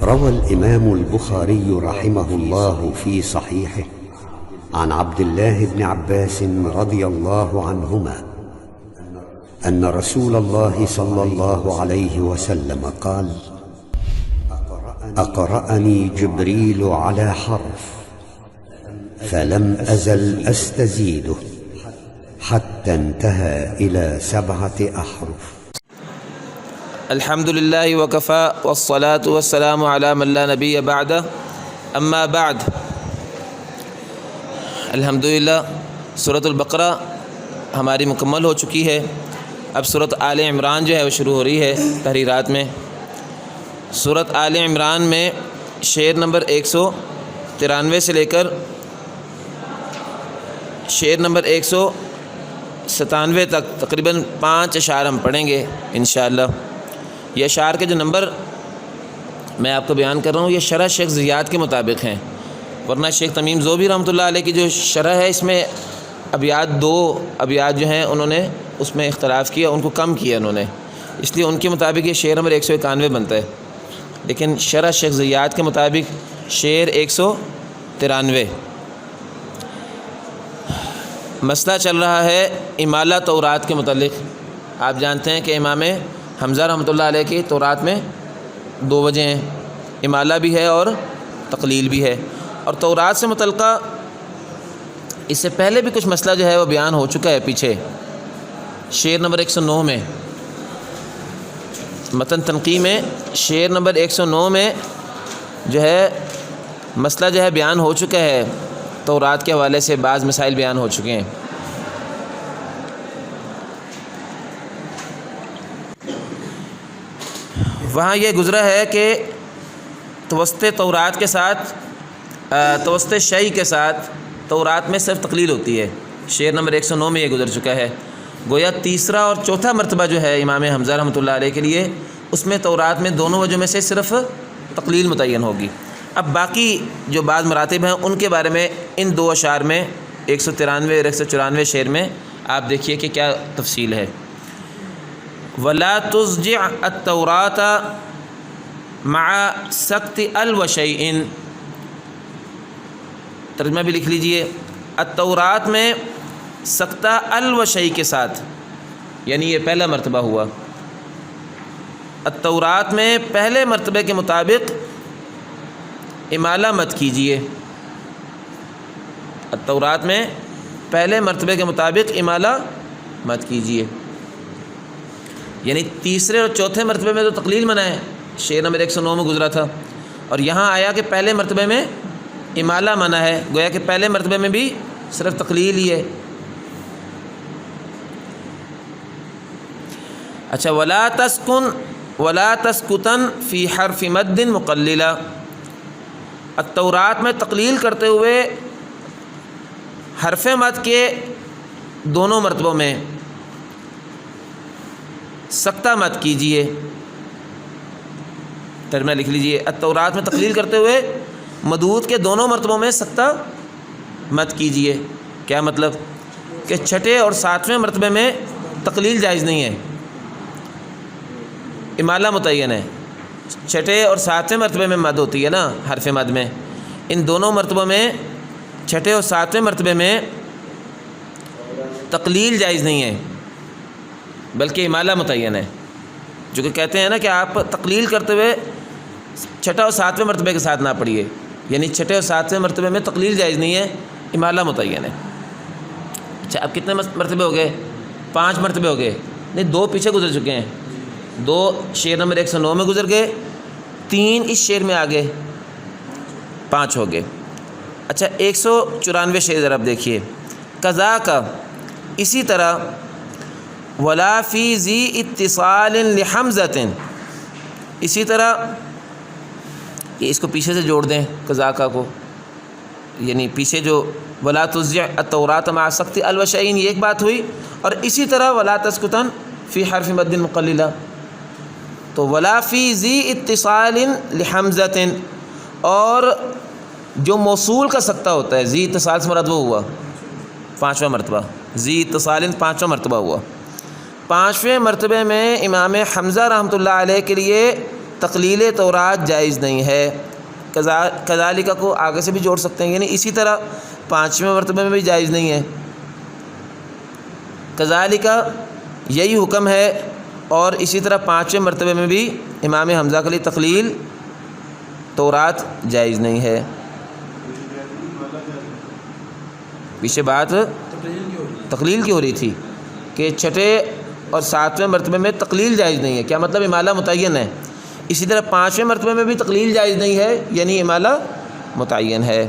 روى الإمام البخاري رحمه الله في صحيحه عن عبد الله بن عباس رضي الله عنهما أن رسول الله صلى الله عليه وسلم قال: أقرأني جبريل على حرف فلم أزل أستزيده حتى انتهى إلى 7 أحرف. الحمد للہ وکفیٰ والصلاة والسلام علی من لا نبی بعدہ اما بعد. الحمدللہ سورۃ البقرہ ہماری مکمل ہو چکی ہے. اب سورۃ آل عمران جو ہے وہ شروع ہو رہی ہے پہلی رات میں. سورۃ آل عمران میں شعر نمبر 193 سے لے کر شعر نمبر 197 تک تقریباً 5 اشعار ہم پڑھیں گے انشاءاللہ. یہ اشعار کے جو نمبر میں آپ کو بیان کر رہا ہوں یہ شرح شیخ زیاد کے مطابق ہیں، ورنہ شیخ تمیم ذوبی رحمۃ اللہ علیہ کی جو شرح ہے اس میں دو ابیات جو ہیں انہوں نے اس میں اختلاف کیا، ان کو کم کیا انہوں نے، اس لیے ان کے مطابق یہ شعر نمبر 191 بنتا ہے، لیکن شرح شیخ زیاد کے مطابق شعر 193. مسئلہ چل رہا ہے امالہ تورات کے متعلق. آپ جانتے ہیں کہ امام حمزہ رحمۃ اللہ علیہ کی تورات میں 2 وجہ ہیں، امالہ بھی ہے اور تقلیل بھی ہے. اور تورات سے متعلقہ اس سے پہلے بھی کچھ مسئلہ جو ہے وہ بیان ہو چکا ہے پیچھے شعر نمبر 109 میں. متن تنقی میں شعر نمبر 109 میں جو ہے مسئلہ جو ہے بیان ہو چکا ہے، تورات کے حوالے سے بعض مسائل بیان ہو چکے ہیں. وہاں یہ گزرا ہے کہ توسط تورات کے ساتھ توسط شیعی کے ساتھ تورات میں صرف تقلیل ہوتی ہے. شعر نمبر 109 میں یہ گزر چکا ہے. گویا تیسرا اور چوتھا مرتبہ جو ہے امام حمزہ رحمۃ اللہ علیہ کے لیے اس میں تورات میں دونوں وجہ میں سے صرف تقلیل متعین ہوگی. اب باقی جو بعض مراتب ہیں ان کے بارے میں ان 2 اشعار میں 193 اور 194 شعر میں آپ دیکھیے کہ کیا تفصیل ہے. وَلَا تُزْجِعْ التَّوْرَاةَ مَعَ سَقْطِ الْوَشَيْءٍ. ترجمہ بھی لکھ لیجئے. التورات میں سقطہ الوشیء کے ساتھ، یعنی یہ پہلا مرتبہ ہوا. التورات میں پہلے مرتبے کے مطابق امالہ مت کیجئے. التورات میں پہلے مرتبے کے مطابق امالہ مت کیجئے، یعنی تیسرے اور چوتھے مرتبے میں تو تقلیل منع ہے، شعر نمبر 109 میں گزرا تھا، اور یہاں آیا کہ پہلے مرتبے میں امالہ منع ہے. گویا کہ پہلے مرتبے میں بھی صرف تقلیل ہی ہے. اچھا، ولا تسکتن فی حرف مد مقللا. التورات میں تقلیل کرتے ہوئے حرف مد کے دونوں مرتبوں میں سکتہ مت کیجئے. ترجمہ لکھ لیجئے. التورات میں تقلیل کرتے ہوئے مدود کے دونوں مرتبوں میں سکتہ مت کیجئے. کیا مطلب؟ کہ 6 اور 7ویں مرتبے میں تقلیل جائز نہیں ہے، امالہ متعین ہے. 6 اور 7ویں مرتبے میں مد ہوتی ہے نا حرف مد میں، ان دونوں مرتبوں میں 6 اور 7ویں مرتبے میں تقلیل جائز نہیں ہے بلکہ امالہ متعین ہے. جو کہ کہتے ہیں نا کہ آپ تقلیل کرتے ہوئے 6 اور 7ویں مرتبے کے ساتھ نہ پڑھیے، یعنی 6 اور 7ویں مرتبے میں تقلیل جائز نہیں ہے، امالہ متعین ہے. اچھا، اب کتنے مرتبے ہو گئے؟ 5 مرتبے ہو گئے. نہیں، 2 پیچھے گزر چکے ہیں. 2 شعر نمبر 109 میں گزر گئے، 3 اس شعر میں آگے، 5 ہو گئے. اچھا، 194 شعر ذرا اب دیکھیے. قضا کا اسی طرح ولا فی ذی اتصال لحمزۃ، اسی طرح یہ اس کو پیچھے سے جوڑ دیں قضاء کو، یعنی پیچھے جو ولا تزع التوراۃ مع سقط الوشیء یہ ایک بات ہوئی، اور اسی طرح ولا تسکتن فی حرف مد مقللا. تو ولا فی ذی اتصال لحمزۃ، اور جو موصول کا سکتہ ہوتا ہے، ذی اتصال سے مراد وہ ہوا 5واں مرتبہ، ذی اتصال 5واں مرتبہ ہوا. 5ویں مرتبے میں امام حمزہ رحمۃ اللہ علیہ کے لیے تقلیل تورات جائز نہیں ہے۔ کذالک کو آگے سے بھی جوڑ سکتے ہیں، یعنی اسی طرح 5ویں مرتبے میں بھی جائز نہیں ہے۔ کذالک یہی حکم ہے، اور اسی طرح 5ویں مرتبے میں بھی امام حمزہ کے لیے تقلیل تورات جائز نہیں ہے۔ پیچھے بات تقلیل کی ہو رہی تھی کہ 6 اور 7ویں مرتبے میں تقلیل جائز نہیں ہے، کیا مطلب امالہ متعین ہے۔ اسی طرح 5ویں مرتبے میں بھی تقلیل جائز نہیں ہے، یعنی امالہ متعین ہے۔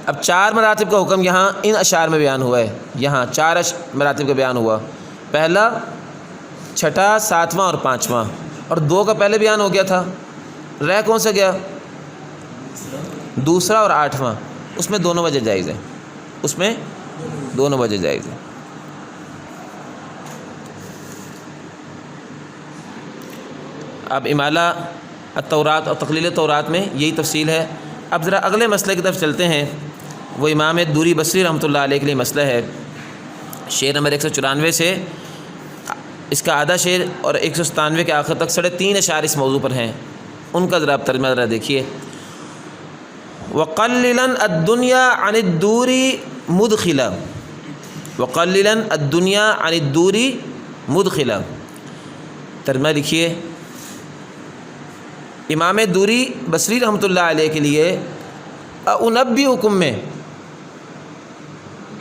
اب 4 مراتب کا حکم یہاں ان اشعار میں بیان ہوا ہے، یہاں 4 مراتب کا بیان ہوا۔ پہلا، 6، 7واں اور 5واں، اور 2 کا پہلے بیان ہو گیا تھا، رہ کون سا گیا؟ دوسرا اور 8واں، اس میں دونوں وجہ جائز ہیں، اس میں دونوں وجہ جائز ہیں۔ اب امالہ التورات اور تقلیل تورات میں یہی تفصیل ہے۔ اب ذرا اگلے مسئلے کی طرف چلتے ہیں، وہ امام دوری بصری رحمۃ اللہ علیہ کے لیے مسئلہ ہے۔ شعر نمبر 194 سے اس کا آدھا شعر اور 197 کے آخر تک 3.5 اشعار اس موضوع پر ہیں، ان کا ذرا ترجمہ ذرا دیکھیے۔ وَقَلِّلًا الدُّنْيَا عَنِ الدُّورِ مُدْخِلًا، وَقَلِّلًا الدُّنْيَا عَنِ الدُّورِ مُدْخِلًا، ترجمہ لکھیے۔ امام دوری بصری رحمۃ اللہ علیہ کے لیے اُنبئکم میں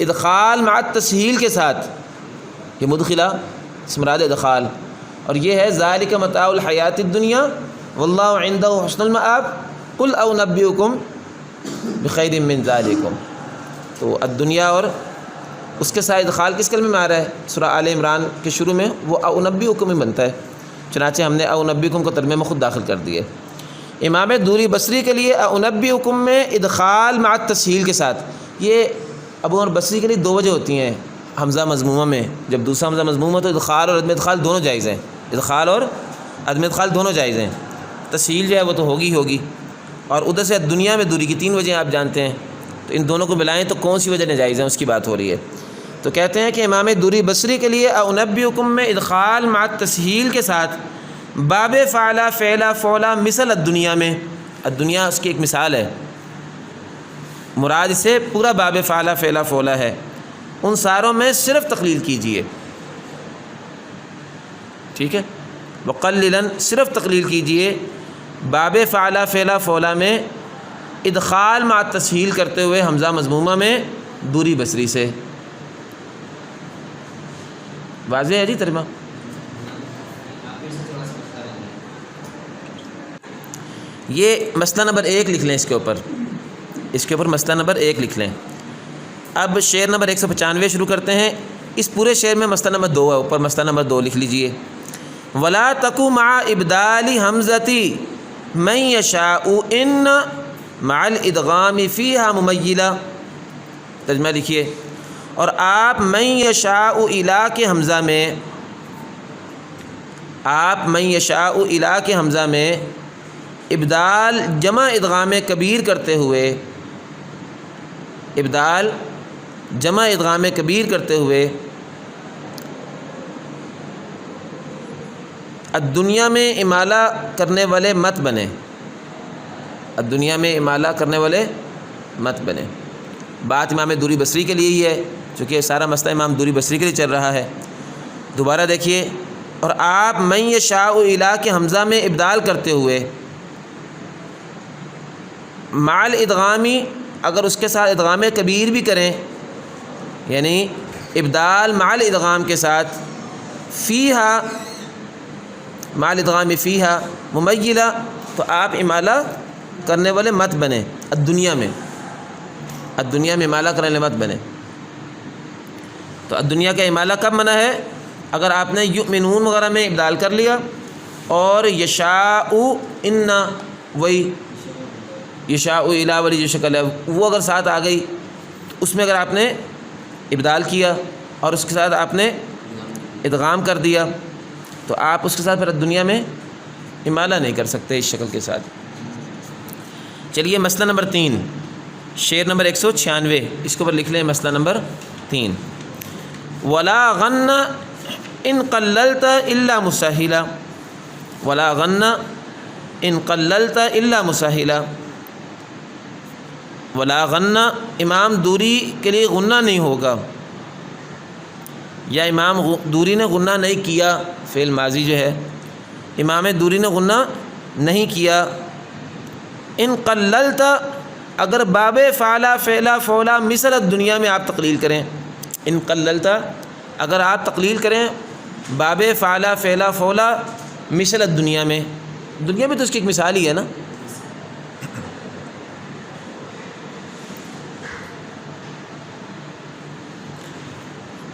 ادخال مع التسہیل کے ساتھ، یہ مدخلہ اس مراد ادخال، اور یہ ہے ذالک متاع الحیات الدنیا واللہ عندہ حسن المآب قل اُنبئکم بخیر من ذالکم۔ تو الدنیا اور اس کے ساتھ ادخال کس کلمے میں آ رہا ہے؟ سورہ آل عمران کے شروع میں وہ اُنبئکم میں بنتا ہے، چنانچہ ہم نے اُنبئکم کو ترجمے میں خود داخل کر دیے۔ امام دوری بصری کے لیے اُنبئکم میں ادخال مع التسہیل کے ساتھ، یہ ابو عمر بصری کے لیے 2 وجہ ہوتی ہیں حمزہ مضمومہ میں، جب دوسرا حمزہ مضمومہ تو ادخال اور عدم ادخال دونوں جائز ہیں، ادخال اور عدم ادخال دونوں جائز ہیں، تسہیل جو ہے وہ تو ہوگی، اور ادھر سے دنیا میں دوری کی 3 وجہیں آپ جانتے ہیں، تو ان دونوں کو ملائیں تو کون سی وجہ ناجائز ہیں اس کی بات ہو رہی ہے۔ تو کہتے ہیں کہ امام دوری بصری کے لیے اُنبئکم میں ادخال مع التسہیل کے ساتھ باب فعلا فعلا فولا مثل الدنیا میں، الدنیا اس کی ایک مثال ہے، مراد سے پورا باب فعلا فعلا فولا ہے، ان ساروں میں صرف تقلیل کیجئے، ٹھیک ہے، وقللاً صرف تقلیل کیجئے باب فعلا فعلا فولا میں ادخال مع تسہیل کرتے ہوئے حمزہ مضمومہ میں دوری بصری سے۔ واضح ہے جی ترجمہ؟ یہ مسئلہ نمبر 1 لکھ لیں، اس کے اوپر مسئلہ نمبر 1 لکھ لیں۔ اب شعر نمبر 195 شروع کرتے ہیں، اس پورے شعر میں مسئلہ نمبر 2 ہے، اوپر مسئلہ نمبر 2 لکھ لیجئے۔ ولا تکو مع ابدال حمزتی من یشاء ان مع الادغام فیہا ممیلا، ترجمہ لکھیے۔ اور آپ من یشاء الا کے حمزہ میں، آپ من یشاء الا کے حمزہ میں ابدال جمع ادغام کبیر کرتے ہوئے، ابدال جمع ادغام کبیر کرتے ہوئے الدنیا میں امالہ کرنے والے مت بنے، الدنیا میں امالہ کرنے والے مت بنے۔ بات امام دوری بصری کے لیے ہی ہے، چونکہ سارا مسئلہ امام دوری بصری کے لیے چل رہا ہے۔ دوبارہ دیکھیے، اور آپ من یشاء الا کے حمزہ میں ابدال کرتے ہوئے مع الادغامی، اگر اس کے ساتھ ادغام کبیر بھی کریں، یعنی ابدال مع الادغام کے ساتھ، فیہا مع الادغام فیہا ممیلہ، تو آپ امالہ کرنے والے مت بنے الدنیا میں، الدنیا میں امالہ کرنے والے مت بنے۔ تو الدنیا کا امالہ کب منع ہے؟ اگر آپ نے یؤمنون وغیرہ میں ابدال کر لیا، اور یشاء ان، وہی یشاء الا والی جو شکل ہے وہ اگر ساتھ آ گئی، تو اس میں اگر آپ نے ابدال کیا اور اس کے ساتھ آپ نے ادغام کر دیا، تو آپ اس کے ساتھ پھر دنیا میں امالہ نہیں کر سکتے اس شکل کے ساتھ۔ چلیے مسئلہ نمبر 3، شعر نمبر 196، اس کے اوپر لکھ لیں مسئلہ نمبر 3۔ ولا غن ان قللت الا مسهلا ولا غن ان قللت الا مسهلا ولا غن امام دوری کے لیے غنہ نہیں ہوگا، یا امام دوری نے غنہ نہیں کیا، فعل ماضی جو ہے امام دوری نے غنہ نہیں کیا۔ ان قللت اگر باب فعلا فعلا فولا مثل دنیا میں آپ تقلیل کریں، ان قللت اگر آپ تقلیل کریں باب فعلا فعلا فولا مثل دنیا میں، دنیا میں تو اس کی ایک مثال ہی ہے نا۔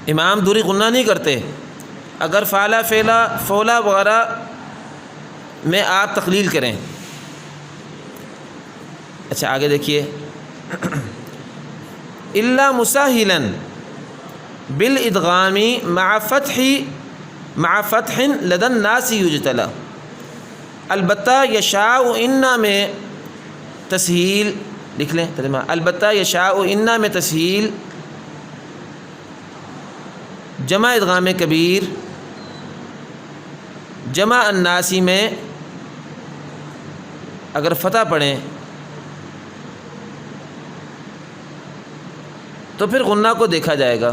امام دوری غنہ نہیں کرتے، اگر فعلا فعلا فولا وغیرہ میں آپ تقلیل کریں۔ اچھا آگے دیکھیے، الا مساہلا بالادغام مع فتح لدى الناس یجتلا، البتہ یشاء انا میں تسہیل لکھ لیں ترجمہ، البتہ یشاء انا میں تسہیل جمع ادغام کبیر جمع الناسی میں اگر فتح پڑھیں تو پھر غنہ کو دیکھا جائے گا۔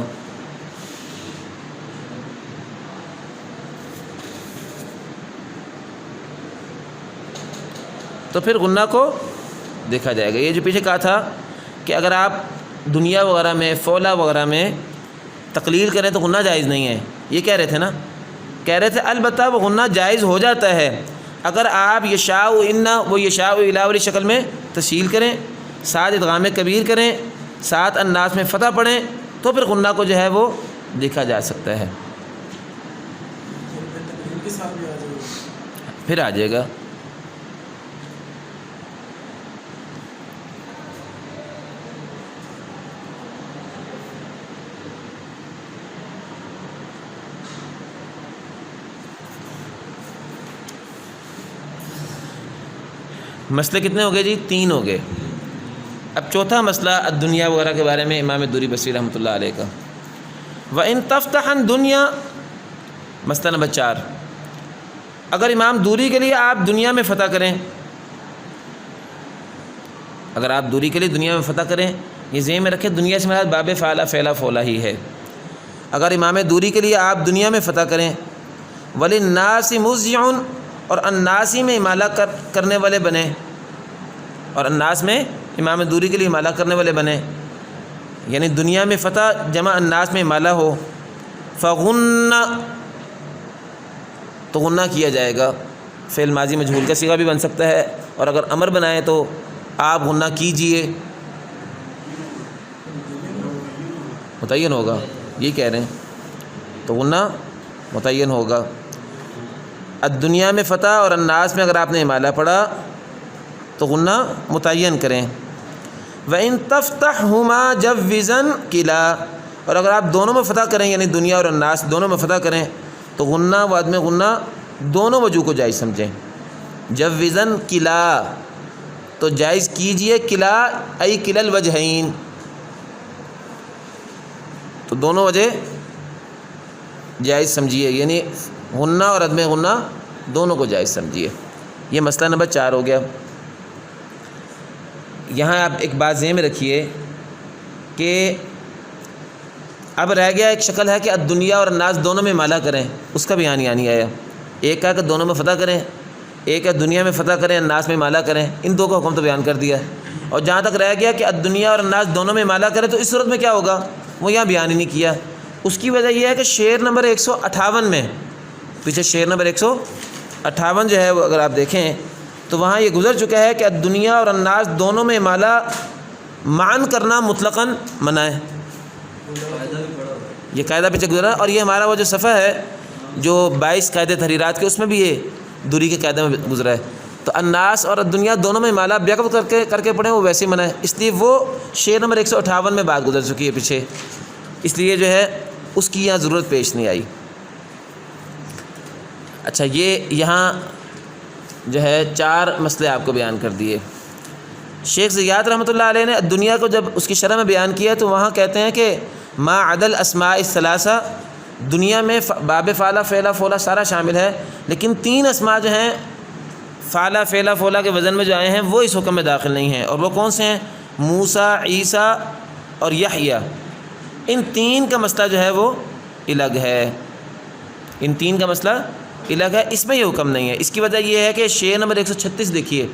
تو پھر غنہ کو دیکھا جائے گا۔ یہ جو پیچھے کہا تھا کہ اگر آپ دنیا وغیرہ میں فولا وغیرہ میں تقلیل کریں تو غنہ جائز نہیں ہے، یہ کہہ رہے تھے نا، کہہ رہے تھے البتہ وہ غنہ جائز ہو جاتا ہے اگر آپ یشاء انا وہ یشاء الا والی شکل میں تسہیل کریں، ساتھ ادغام کبیر کریں، ساتھ الناس میں فتح پڑھیں، تو پھر غنہ کو جو ہے وہ دیکھا جا سکتا ہے، پھر آ جائے گا۔ مسئلے کتنے ہو گئے جی؟ 3 ہو گئے۔ اب چوتھا مسئلہ الدنیا وغیرہ کے بارے میں امام دوری بصری رحمۃ اللہ علیہ کا، وَإِن تَفْتَحَ دنیا، مسئلہ نمبر 4، اگر امام دوری کے لیے آپ دنیا میں فتح کریں، اگر آپ دوری کے لیے دنیا میں فتح کریں، یہ ذہن میں رکھیں دنیا سے مراد باب فعلا فعلا فولا ہی ہے، اگر امام دوری کے لیے آپ دنیا میں فتح کریں، وَلِلنَّاسِ مُزْجِعٌ اور الناسی میں امالہ کرنے والے بنے، اور الناس میں امام دوری کے لیے امالہ کرنے والے بنے، یعنی دنیا میں فتح جمع الناس میں امالہ ہو، فغن تو غنہ کیا جائے گا، فعل ماضی مجہول کا صیغہ بھی بن سکتا ہے، اور اگر امر بنائے تو آپ غنہ کیجئے، متعین ہوگا، یہ کہہ رہے ہیں، تو غنہ متعین ہوگا۔ الدنیا میں فتح اور الناس میں اگر آپ نے امالہ پڑھا تو غنہ متعین کریں۔ وَإِن تَفْتَحْهُمَا جَوِّزًا كِلَا، اور اگر آپ دونوں میں فتح کریں یعنی دنیا اور الناس دونوں میں فتح کریں تو غنہ و عدم غنہ دونوں وجوہ کو جائز سمجھیں۔ جَوِّزًا كِلَا تو جائز کیجئے، کلا ای کلا الوجہین، تو دونوں وجہ جائز سمجھیے، یعنی غنہ اور عدم غنہ دونوں کو جائز سمجھیے۔ یہ مسئلہ نمبر 4 ہو گیا۔ یہاں آپ ایک بات ذہن میں رکھیے کہ اب رہ گیا ایک شکل ہے کہ الدنیا اور الناس دونوں میں امالہ کریں، اس کا بیان یہاں نہیں آیا۔ ایک ہے کہ دونوں میں فتح کریں، ایک ہے دنیا میں فتح کریں الناس میں امالہ کریں، ان دو کا حکم تو بیان کر دیا ہے۔ اور جہاں تک رہ گیا کہ الدنیا اور الناس دونوں میں امالہ کریں تو اس صورت میں کیا ہوگا وہ یہاں بیان ہی نہیں کیا۔ اس کی وجہ یہ ہے کہ شعر نمبر 158 میں، پیچھے شعر نمبر 158 جو ہے وہ اگر آپ دیکھیں تو وہاں یہ گزر چکا ہے کہ الدنیا اور الناس دونوں میں امالہ معاً کرنا مطلقاً منع ہے، یہ قاعدہ پیچھے گزرا، اور یہ ہمارا وہ جو صفحہ ہے جو 22 قاعدے تحریرات کے اس میں بھی یہ دوری کے قاعدے میں گزرا ہے۔ تو الناس اور الدنیا دونوں میں امالہ بیک کر کے پڑھیں وہ ویسے ہی منع ہے، اس لیے وہ شعر نمبر 158 میں بات گزر چکی ہے پیچھے، اس لیے جو ہے اس کی یہاں ضرورت پیش نہیں آئی۔ اچھا، یہ یہاں جو ہے 4 مسئلے آپ کو بیان کر دیے۔ شیخ زیاد رحمۃ اللہ علیہ نے دنیا کو جب اس کی شرح میں بیان کیا تو وہاں کہتے ہیں کہ ما عدل اسماء الثلاثہ دنیا میں باب فعلا فعلا فولا سارا شامل ہے، لیکن 3 اسماء جو ہیں فعلا فعلا فولا کے وزن میں جو آئے ہیں وہ اس حکم میں داخل نہیں ہیں، اور وہ کون سے ہیں؟ موسیٰ، عیسیٰ اور یحییٰ۔ ان 3 کا مسئلہ جو ہے وہ الگ ہے، ان 3 کا مسئلہ الگ ہے، اس میں یہ حکم نہیں ہے۔ اس کی وجہ یہ ہے کہ شعر نمبر 136 دیکھیے،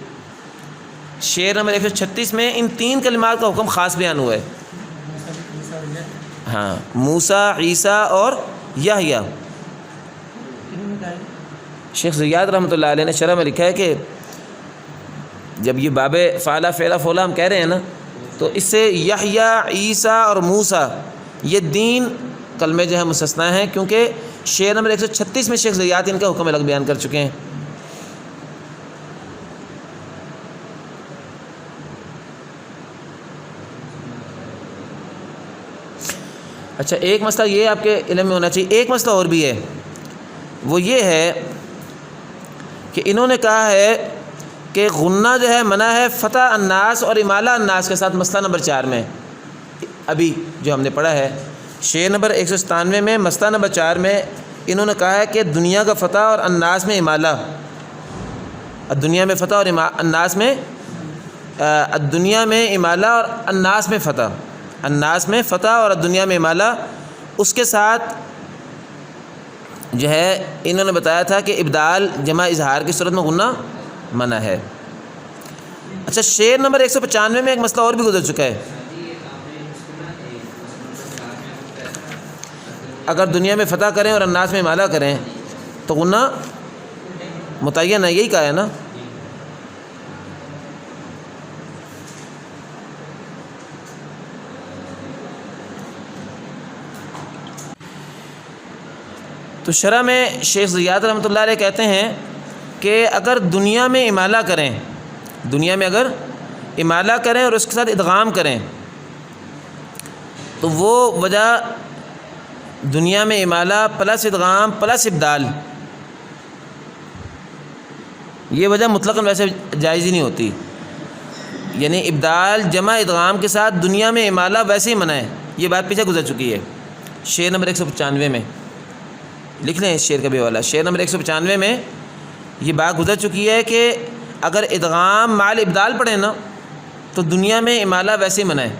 شعر نمبر 136 میں ان 3 کلمات کا حکم خاص بیان ہوا ہے۔ ہاں، موسیٰ، عیسیٰ اور یحییٰ۔ شیخ زیاد رحمۃ اللہ علیہ نے شرح میں لکھا ہے کہ جب یہ باب فعلا فعلا فولا ہم کہہ رہے ہیں نا، تو اس سے یحییٰ، عیسیٰ اور موسیٰ یہ 3 کلمے جو ہیں مستثنیٰ ہیں، کیونکہ شعر نمبر 136 میں شیخ زیاد ان کا حکم الگ بیان کر چکے ہیں۔ اچھا، ایک مسئلہ یہ آپ کے علم میں ہونا چاہیے، ایک مسئلہ اور بھی ہے، وہ یہ ہے کہ انہوں نے کہا ہے کہ غنہ جو ہے منع ہے فتح الناس اور امالہ الناس کے ساتھ، مسئلہ نمبر 4 میں ابھی جو ہم نے پڑھا ہے، شعر نمبر 197 میں مسئلہ نمبر 4 میں انہوں نے کہا ہے کہ دنیا کا فتح اور الناس میں امالہ، دنیا میں فتح اور الناس میں دنیا میں امالہ اور الناس میں فتح، الناس میں فتح اور دنیا میں امالہ، اس کے ساتھ جو ہے انہوں نے بتایا تھا کہ ابدال جمع اظہار کی صورت میں غنہ منع ہے۔ اچھا، شعر نمبر 195 میں ایک مسئلہ اور بھی گزر چکا ہے، اگر دنیا میں فتح کریں اور الناس میں امالہ کریں تو غنہ متعین ہے، یہی کہا ہے نا۔ تو شرح میں شیخ زیاد رحمۃ اللہ علیہ کہتے ہیں کہ اگر دنیا میں امالہ کریں، دنیا میں اگر امالہ کریں اور اس کے ساتھ ادغام کریں، تو وہ وجہ دنیا میں امالہ پلس ادغام پلس ابدال، یہ وجہ مطلقاً ویسے جائز ہی نہیں ہوتی، یعنی ابدال جمع ادغام کے ساتھ دنیا میں امالہ ویسے ہی منع ہے، یہ بات پیچھے گزر چکی ہے۔ شعر نمبر 195 میں لکھ لیں اس شعر کا بھی حوالہ، شعر نمبر 195 میں یہ بات گزر چکی ہے کہ اگر ادغام مال ابدال پڑھیں نا تو دنیا میں امالہ ویسے ہی منع ہے۔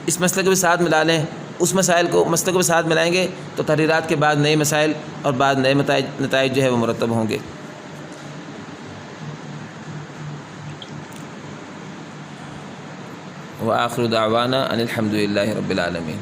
اس مسئلے کو بھی ساتھ ملا لیں، اس مسائل کو مسئلے کو بھی ساتھ ملائیں گے تو تحریرات کے بعد نئے مسائل اور بعد نئے نتائج جو ہے وہ مرتب ہوں گے۔ وآخر دعوانا ان الحمد للہ رب العالمین۔